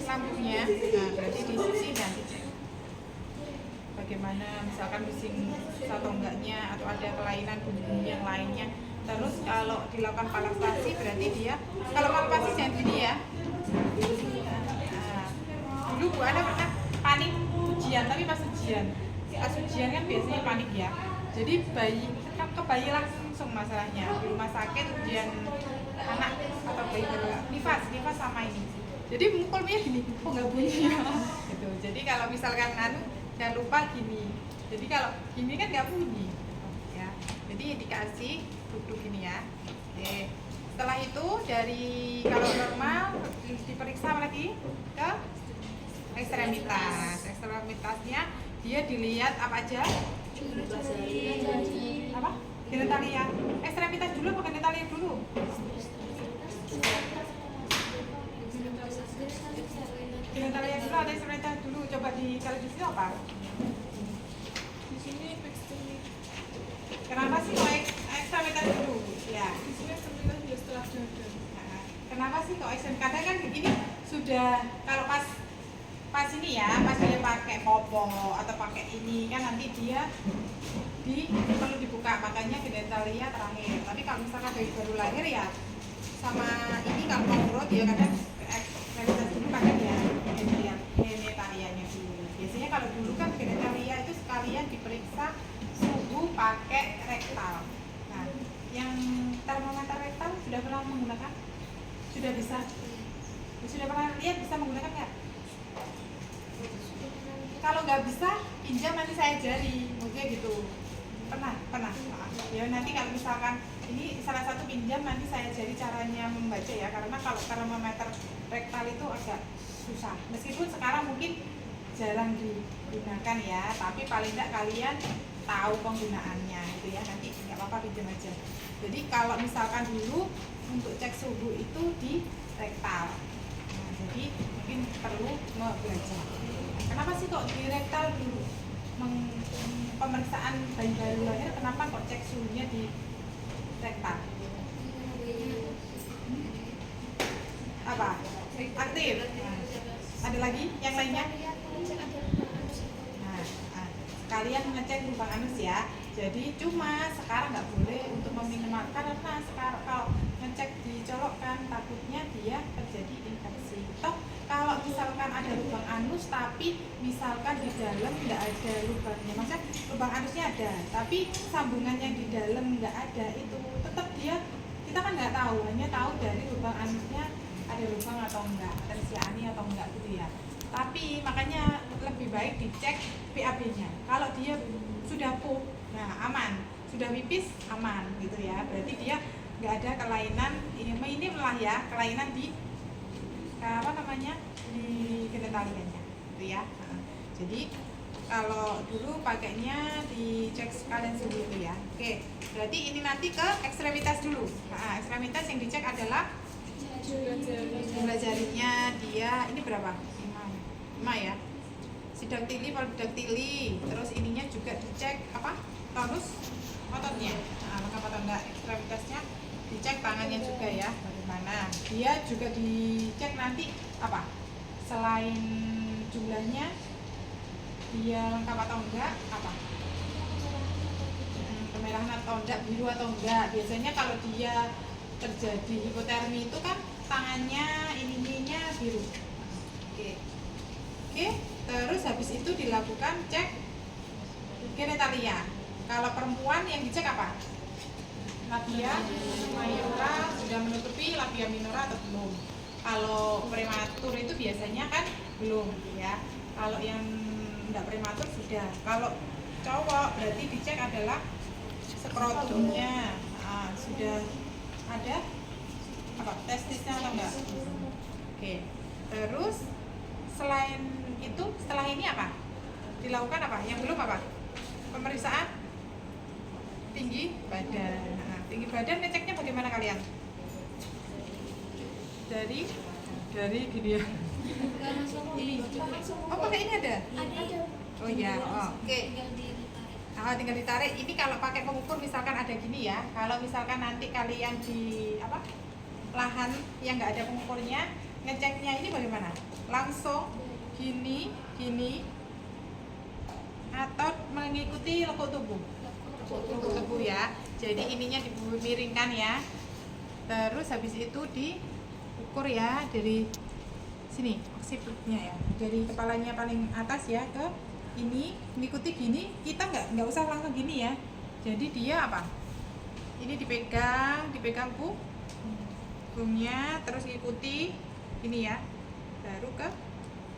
lambungnya. Nah, berarti di sini nanti cek bagaimana misalkan bising atau enggaknya, atau ada kelainan bunyi yang lainnya. Terus kalau dilakukan palpasi berarti dia, kalau palpasi jangan gini ya. Nah, dulu Bu Ana pernah panik ujian, tapi pas ujian kan biasanya panik ya. Jadi ke bayi langsung masalahnya di rumah sakit ujian anak atau bayi baru nifas sama ini. Jadi mukulnya gini, kok nggak bunyi ya? Gitu. Jadi kalau misalkan jangan lupa gini. Jadi kalau gini kan nggak bunyi, ya. Jadi dikasih duduk gini ya. Oke. Setelah itu dari kalau normal diperiksa lagi ke ekstremitas. Ekstremitasnya dia dilihat apa aja? Apa? Genitalia. Ekstremitas dulu apa genitalia dulu? Genitalia dulu atau ekstremitas dulu? Coba kalau di sini apa? Di sini ekstremitas. Kenapa sih kok ekstremitas dulu? Ya. Di sini ekstremitas ya setelah dada. Nah, kenapa sih kok ekstremitas? Kadang kan begini sudah kalau pas ini ya, pas dia pakai popo atau pakai ini kan nanti dia perlu dibuka, makanya genitalia terakhir. Tapi kalau misalkan bayi baru lahir ya sama ini kalau mau urut ya kadang ekstremitas dulu kadang ya genitalianya dulu. Biasanya kalau dulu kan genitalia itu sekalian diperiksa suhu pakai rektal. Nah, yang termometer rektal sudah pernah menggunakan? Sudah bisa? Sudah pernah lihat bisa menggunakan nggak? Kalau nggak bisa, pinjam nanti saya ajari, mungkin gitu. Pernah. Ya nanti kalau misalkan ini salah satu pinjam nanti saya ajari caranya membaca ya, karena kalau termometer rektal itu agak susah. Meskipun sekarang mungkin jarang digunakan ya, tapi paling tidak kalian tahu penggunaannya gitu ya. Nanti nggak apa-apa pinjam aja. Jadi kalau misalkan dulu untuk cek suhu itu di rektal. Nah, jadi mungkin perlu belajar. Kenapa sih kok di rektal dulu? Pemeriksaan bayi baru lahir kenapa kok cek suhunya di rektal? Apa? Aktif? Ada lagi yang lainnya? Nah, kalian ngecek lubang anus ya. Jadi cuma sekarang nggak boleh untuk meminimalkan, karena sekarang kalau ngecek dicolokkan takutnya dia terjadi infeksi. Toh kalau misalkan ada lubang anus tapi misalkan di dalam nggak ada lubangnya, maksudnya lubang anusnya ada tapi sambungannya di dalam nggak ada, itu tetap kita kan nggak tahu, hanya tahu dari lubang anusnya ada lubang atau enggak, tersiani atau enggak gitu ya. Tapi makanya lebih baik dicek BAB-nya. Kalau dia sudah pup, nah aman, sudah pipis aman gitu ya, berarti dia nggak ada kelainan ini malah ya, kelainan di di genitalianya gitu ya. Nah, jadi kalau dulu pakainya dicek sekalian suhu itu ya. Oke, berarti ini nanti ke ekstremitas dulu. Nah, ekstremitas yang dicek adalah jumlah jarinya dia ini berapa? 5 ya. Sidaktili, poldaktili. Terus ininya juga dicek apa? Tonus ototnya. Nah, lengkap atau enggak ekstremitasnya dicek, tangannya juga ya bagaimana. Dia juga dicek nanti apa? Selain jumlahnya dia lengkap atau enggak apa? Kemerahan atau enggak, biru atau enggak. Biasanya kalau dia terjadi hipotermi itu kan tangannya ininya biru. Oke. Terus habis itu dilakukan cek genitalia. Kalau perempuan yang dicek apa? Labia mayora sudah menutupi labia minora atau belum? Kalau prematur itu biasanya kan belum ya. Kalau yang tidak prematur sudah. Kalau cowok berarti dicek adalah skrotumnya. Nah, sudah ada apa? Testisnya atau enggak? Oke. Terus selain itu setelah ini apa? Dilakukan apa? Yang belum apa? Pemeriksaan tinggi badan. Nah, tinggi badan ngeceknya bagaimana kalian? Dari gini ya. Oh, pakai ini ada? Oh ya, oke. Nah, tinggal ditarik. Ini kalau pakai pengukur misalkan ada gini ya. Kalau misalkan nanti kalian di lahan yang nggak ada pengukurnya, ngeceknya ini bagaimana? Langsung gini, gini, atau mengikuti lekuk tubuh? Lekuk tubuh ya. Jadi ininya dimiringkan ya. Terus habis itu diukur ya dari sini oksipnya ya. Dari kepalanya paling atas ya ke ini, mengikuti gini. Kita nggak usah langsung gini ya. Jadi dia apa? Ini dipegang punggungnya, terus ikuti ini ya, baru ke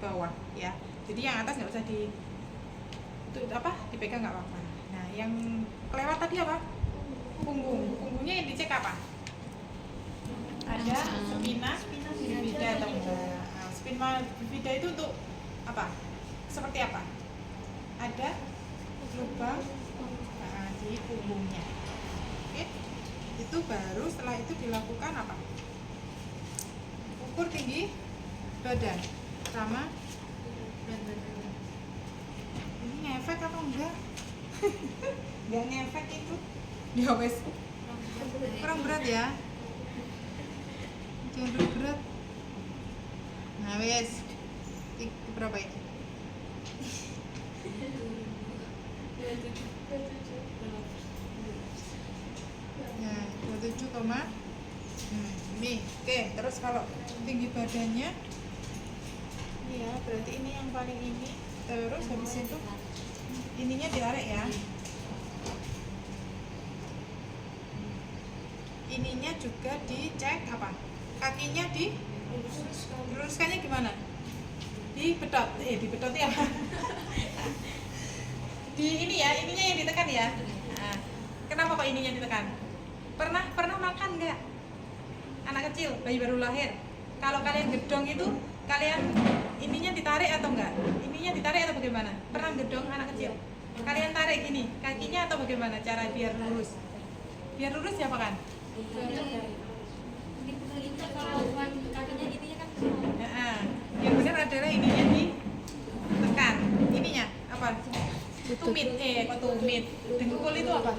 bawah ya. Jadi yang atas nggak usah dipegang nggak apa-apa. Nah, yang kelewat tadi apa? Punggungnya yang dicek apa? Ada spina bifida atau enggak? Nah, spina bifida itu untuk apa? Seperti apa? Ada lubang di punggungnya. Oke, itu baru setelah itu dilakukan apa? Ukur tinggi badan sama ini ngefek atau enggak? Enggak ngefek itu ya wes kurang berat ya, jangan berat. Nah wes berapa itu? Nah 27, ini oke. Terus kalau tinggi badannya ini ya, berarti ini yang paling ini. Terus habis itu ininya ditarik ya, ininya juga dicek apa? Kakinya diluruskannya gimana? Dibedot ya. Di ini ya, ininya yang ditekan ya. Nah, kenapa kok ininya ditekan? Pernah makan nggak? Anak kecil, bayi baru lahir. Kalau kalian gedong itu, kalian ininya ditarik atau enggak? Ininya ditarik atau bagaimana? Pernah gedong anak kecil? Kalian tarik gini, kakinya atau bagaimana cara biar lurus? Biar lurus ya kan? Nah, yang benar adalah ininya ditekan. Ininya apa? Tumit, dengkul itu apa?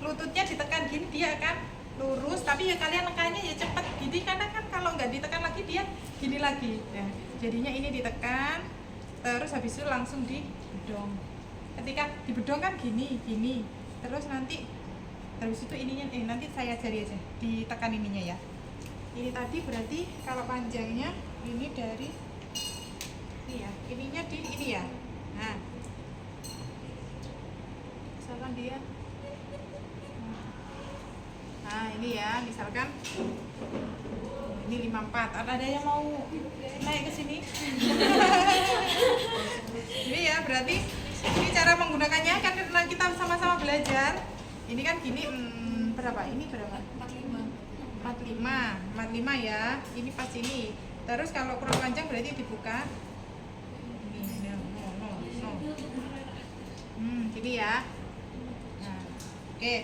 Lututnya ditekan gini, dia akan lurus. Tapi ya kalian nekannya ya cepat gini, karena kan kalau nggak ditekan lagi dia gini lagi. Nah, jadinya ini ditekan, terus habis itu langsung dibedong. Ketika dibedong kan gini, terus nanti habis itu ininya nanti saya ajari aja ditekan ininya ya. Ini tadi berarti kalau panjangnya ini dari ini ya, ininya di ini ya. Nah, misalkan dia, nah ini ya, misalkan ini 54. Ada yang mau naik ke sini? Ini ya, berarti ini cara menggunakannya kan karena kita sama-sama belajar. Ini kan gini, berapa? Ini berapa? 45 ya. Ini pas ini. Terus kalau kurang panjang berarti dibuka. Ini no. Gini ya. Nah, oke.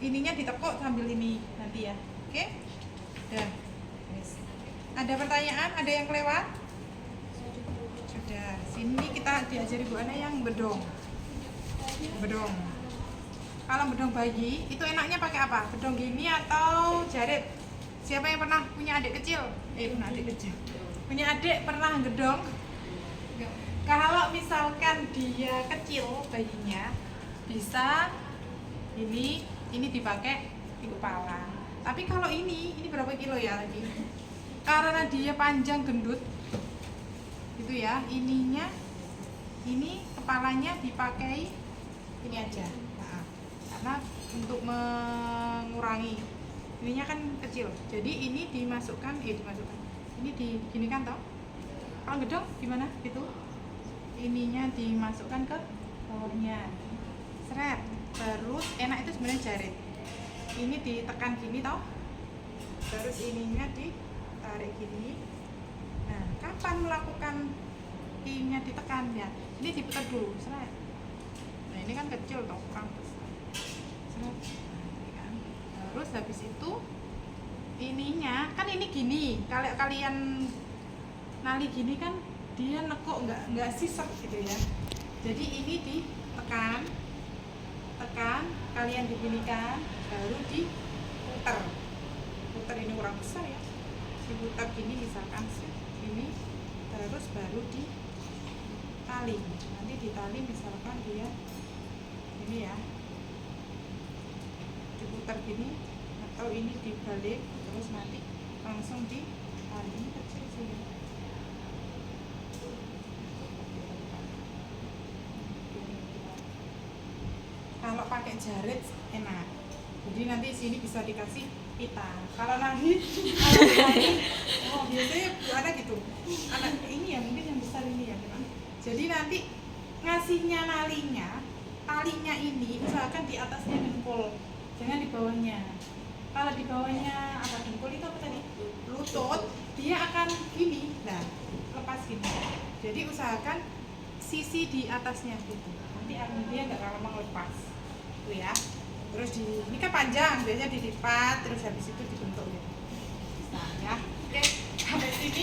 Ininya ditekuk sambil ini nanti ya. Oke? Udah. Yes. Ada pertanyaan? Ada yang kelewat? Sudah. Sini kita diajari Bu Ana yang bedong. Kalau bedong bayi itu enaknya pakai apa? Bedong gini atau jarit? Siapa yang pernah punya adik kecil? Punya adik pernah gedong? Kalau misalkan dia kecil bayinya, bisa ini dipakai di kepala. Tapi kalau ini berapa kilo ya lagi? Karena dia panjang gendut, gitu ya. Ininya, ini kepalanya dipakai ini aja. Nah, karena untuk mengurangi ininya kan kecil, jadi ini dimasukkan. Ini diginikan toh. Kalau gedong gimana? Itu ininya dimasukkan ke bawahnya, seret. Terus enak itu sebenarnya jarit. Ini ditekan gini toh. Terus ininya ditarik gini. Nah, kapan melakukan ininya ditekan ya? Ini diputar dulu, seret. Nah, ini kan kecil toh, kurang besar. Seret. Terus habis itu ininya kan ini gini, kalau kalian nali gini kan dia nekuk nggak sisek gitu ya. Jadi ini ditekan, kalian diginikan, baru diputer. Puter ini kurang besar ya. diputar gini misalkan ini, terus baru ditali. Nanti ditali misalkan dia ini ya, diputar gini atau ini dibalik terus nanti langsung ditali. Ini kecil sih ya. Kalau pakai jarit enak, jadi nanti sini bisa dikasih pita. Kalau nanti oh biasanya ada gitu, anak ini ya mungkin yang besar ini ya memang. Jadi nanti ngasihnya talinya ini usahakan di atasnya dengkul, jangan di bawahnya. Kalau di bawahnya apa dengkul itu apa tadi? Lutut, dia akan gini, nah lepas gini. Jadi usahakan sisi di atasnya gitu, nanti dia nggak gampang lepas. Tuh ya. Terus ini kan panjang, biasanya dilipat terus habis itu dibentuk gitu. Nah ya, oke sampai sini